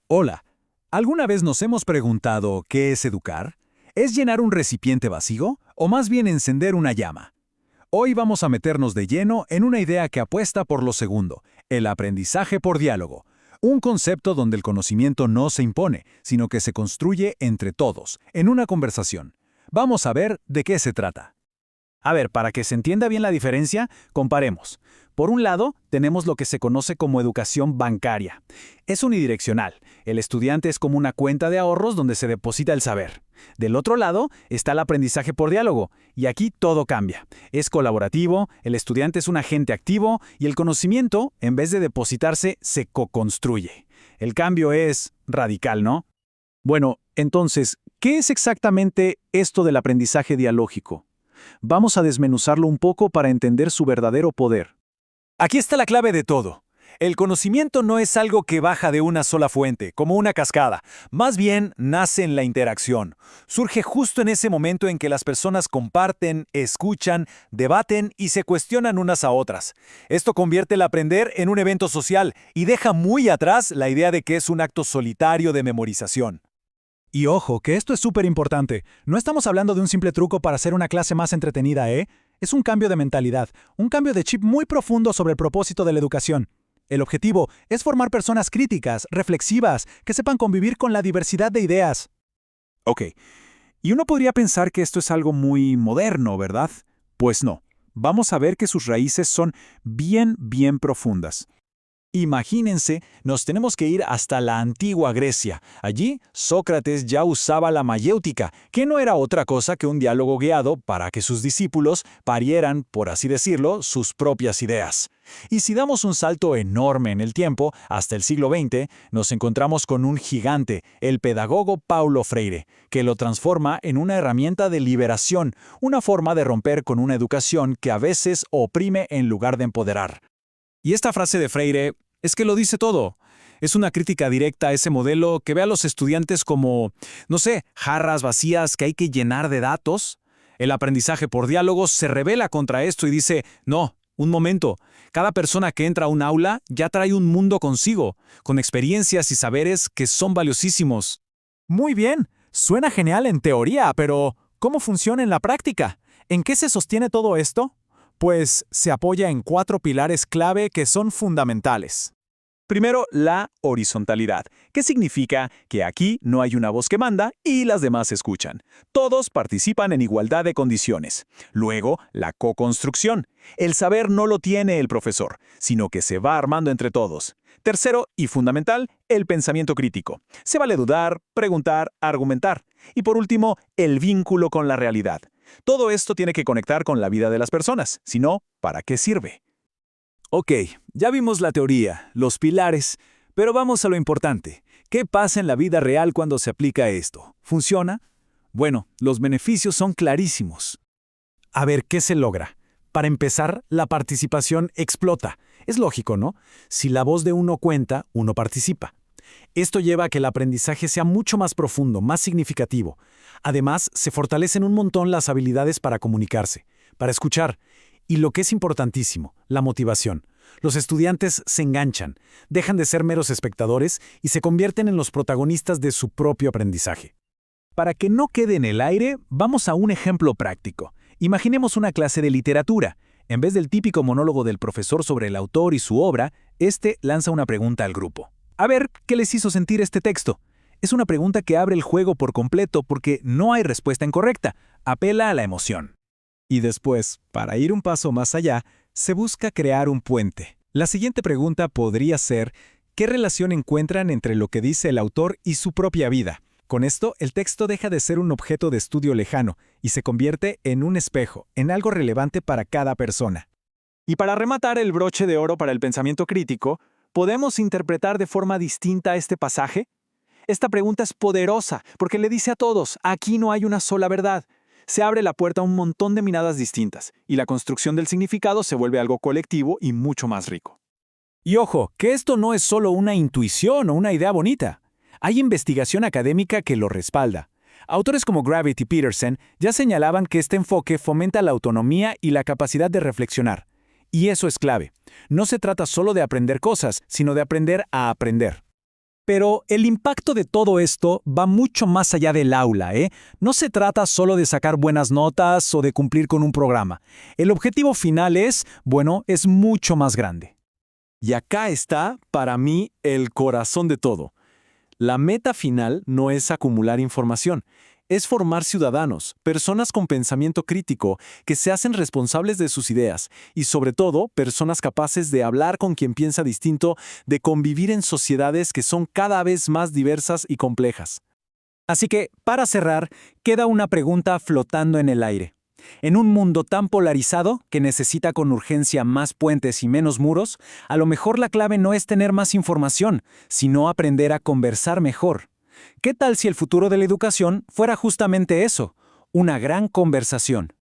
Hola, ¿alguna vez nos hemos preguntado qué es educar? ¿Es llenar un recipiente vacío o más bien encender una llama? Hoy vamos a meternos de lleno en una idea que apuesta por lo segundo, el aprendizaje por diálogo, un concepto donde el conocimiento no se impone, sino que se construye entre todos, en una conversación. Vamos a ver de qué se trata. A ver, para que se entienda bien la diferencia, comparemos. Por un lado, tenemos lo que se conoce como educación bancaria. Es unidireccional. El estudiante es como una cuenta de ahorros donde se deposita el saber. Del otro lado está el aprendizaje por diálogo, y aquí todo cambia. Es colaborativo, el estudiante es un agente activo y el conocimiento, en vez de depositarse, se co-construye. El cambio es radical, ¿no? Bueno, entonces, ¿qué es exactamente esto del aprendizaje dialógico? Vamos a desmenuzarlo un poco para entender su verdadero poder. Aquí está la clave de todo. El conocimiento no es algo que baja de una sola fuente, como una cascada. Más bien, nace en la interacción. Surge justo en ese momento en que las personas comparten, escuchan, debaten y se cuestionan unas a otras. Esto convierte el aprender en un evento social y deja muy atrás la idea de que es un acto solitario de memorización. Y ojo, que esto es súper importante. No estamos hablando de un simple truco para hacer una clase más entretenida, ¿eh? Es un cambio de mentalidad, un cambio de chip muy profundo sobre el propósito de la educación. El objetivo es formar personas críticas, reflexivas, que sepan convivir con la diversidad de ideas. Ok, y uno podría pensar que esto es algo muy moderno, ¿verdad? Pues no. Vamos a ver que sus raíces son bien profundas. Imagínense, nos tenemos que ir hasta la antigua Grecia. Allí, Sócrates ya usaba la mayéutica, que no era otra cosa que un diálogo guiado para que sus discípulos parieran, por así decirlo, sus propias ideas. Y si damos un salto enorme en el tiempo, hasta el siglo XX, nos encontramos con un gigante, el pedagogo Paulo Freire, que lo transforma en una herramienta de liberación, una forma de romper con una educación que a veces oprime en lugar de empoderar. Y esta frase de Freire es que lo dice todo. Es una crítica directa a ese modelo que ve a los estudiantes como, no sé, jarras vacías que hay que llenar de datos. El aprendizaje por diálogos se rebela contra esto y dice, no, un momento, cada persona que entra a un aula ya trae un mundo consigo, con experiencias y saberes que son valiosísimos. Muy bien, suena genial en teoría, pero ¿cómo funciona en la práctica? ¿En qué se sostiene todo esto? Pues se apoya en 4 pilares clave que son fundamentales. Primero, la horizontalidad, que significa que aquí no hay una voz que manda y las demás escuchan. Todos participan en igualdad de condiciones. Luego, la co-construcción. El saber no lo tiene el profesor, sino que se va armando entre todos. Tercero, y fundamental, el pensamiento crítico. Se vale dudar, preguntar, argumentar. Y por último, el vínculo con la realidad. Todo esto tiene que conectar con la vida de las personas, si no, ¿para qué sirve? Ok, ya vimos la teoría, los pilares, pero vamos a lo importante. ¿Qué pasa en la vida real cuando se aplica esto? ¿Funciona? Bueno, los beneficios son clarísimos. A ver, ¿qué se logra? Para empezar, la participación explota. Es lógico, ¿no? Si la voz de uno cuenta, uno participa. Esto lleva a que el aprendizaje sea mucho más profundo, más significativo. Además, se fortalecen un montón las habilidades para comunicarse, para escuchar. Y lo que es importantísimo, la motivación. Los estudiantes se enganchan, dejan de ser meros espectadores y se convierten en los protagonistas de su propio aprendizaje. Para que no quede en el aire, vamos a un ejemplo práctico. Imaginemos una clase de literatura. En vez del típico monólogo del profesor sobre el autor y su obra, este lanza una pregunta al grupo. A ver, ¿qué les hizo sentir este texto? Es una pregunta que abre el juego por completo porque no hay respuesta incorrecta. Apela a la emoción. Y después, para ir un paso más allá, se busca crear un puente. La siguiente pregunta podría ser, ¿qué relación encuentran entre lo que dice el autor y su propia vida? Con esto, el texto deja de ser un objeto de estudio lejano y se convierte en un espejo, en algo relevante para cada persona. Y para rematar el broche de oro para el pensamiento crítico, ¿podemos interpretar de forma distinta este pasaje? Esta pregunta es poderosa porque le dice a todos, aquí no hay una sola verdad. Se abre la puerta a un montón de miradas distintas, y la construcción del significado se vuelve algo colectivo y mucho más rico. Y ojo, que esto no es solo una intuición o una idea bonita. Hay investigación académica que lo respalda. Autores como Gravett y Peterson ya señalaban que este enfoque fomenta la autonomía y la capacidad de reflexionar. Y eso es clave. No se trata solo de aprender cosas, sino de aprender a aprender. Pero el impacto de todo esto va mucho más allá del aula, ¿eh? No se trata solo de sacar buenas notas o de cumplir con un programa. El objetivo final es mucho más grande. Y acá está, para mí, el corazón de todo. La meta final no es acumular información, es formar ciudadanos, personas con pensamiento crítico, que se hacen responsables de sus ideas y, sobre todo, personas capaces de hablar con quien piensa distinto, de convivir en sociedades que son cada vez más diversas y complejas. Así que, para cerrar, queda una pregunta flotando en el aire. En un mundo tan polarizado, que necesita con urgencia más puentes y menos muros, a lo mejor la clave no es tener más información, sino aprender a conversar mejor. ¿Qué tal si el futuro de la educación fuera justamente eso, una gran conversación?